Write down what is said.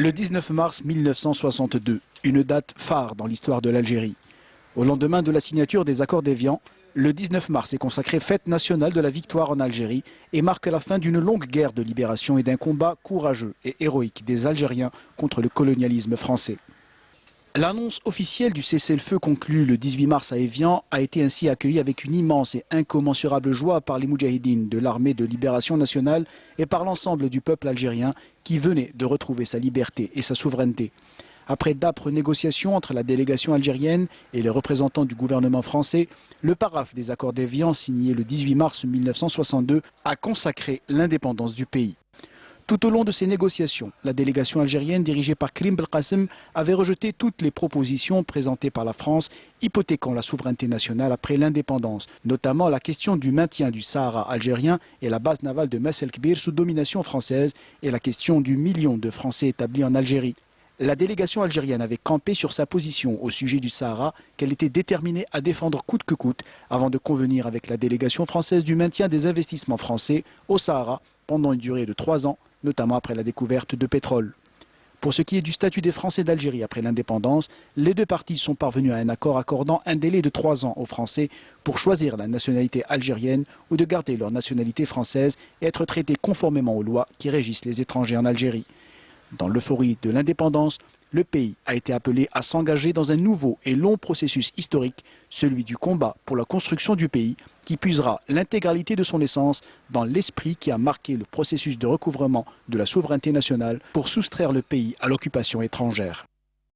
Le 19 mars 1962, une date phare dans l'histoire de l'Algérie. Au lendemain de la signature des accords d'Évian, le 19 mars est consacré fête nationale de la victoire en Algérie et marque la fin d'une longue guerre de libération et d'un combat courageux et héroïque des Algériens contre le colonialisme français. L'annonce officielle du cessez-le-feu conclu le 18 mars à Évian a été ainsi accueillie avec une immense et incommensurable joie par les moudjahidines de l'armée de libération nationale et par l'ensemble du peuple algérien qui venait de retrouver sa liberté et sa souveraineté. Après d'âpres négociations entre la délégation algérienne et les représentants du gouvernement français, le paraphe des accords d'Évian signé le 18 mars 1962 a consacré l'indépendance du pays. Tout au long de ces négociations, la délégation algérienne dirigée par Karim Belkacem avait rejeté toutes les propositions présentées par la France hypothéquant la souveraineté nationale après l'indépendance, notamment la question du maintien du Sahara algérien et la base navale de Mess el-Kbir sous domination française et la question du million de Français établis en Algérie. La délégation algérienne avait campé sur sa position au sujet du Sahara qu'elle était déterminée à défendre coûte que coûte avant de convenir avec la délégation française du maintien des investissements français au Sahara pendant une durée de 3 ans, notamment après la découverte de pétrole. Pour ce qui est du statut des Français d'Algérie après l'indépendance, les deux parties sont parvenues à un accord accordant un délai de 3 ans aux Français pour choisir la nationalité algérienne ou de garder leur nationalité française et être traités conformément aux lois qui régissent les étrangers en Algérie. Dans l'euphorie de l'indépendance, le pays a été appelé à s'engager dans un nouveau et long processus historique, celui du combat pour la construction du pays, qui puisera l'intégralité de son essence dans l'esprit qui a marqué le processus de recouvrement de la souveraineté nationale pour soustraire le pays à l'occupation étrangère.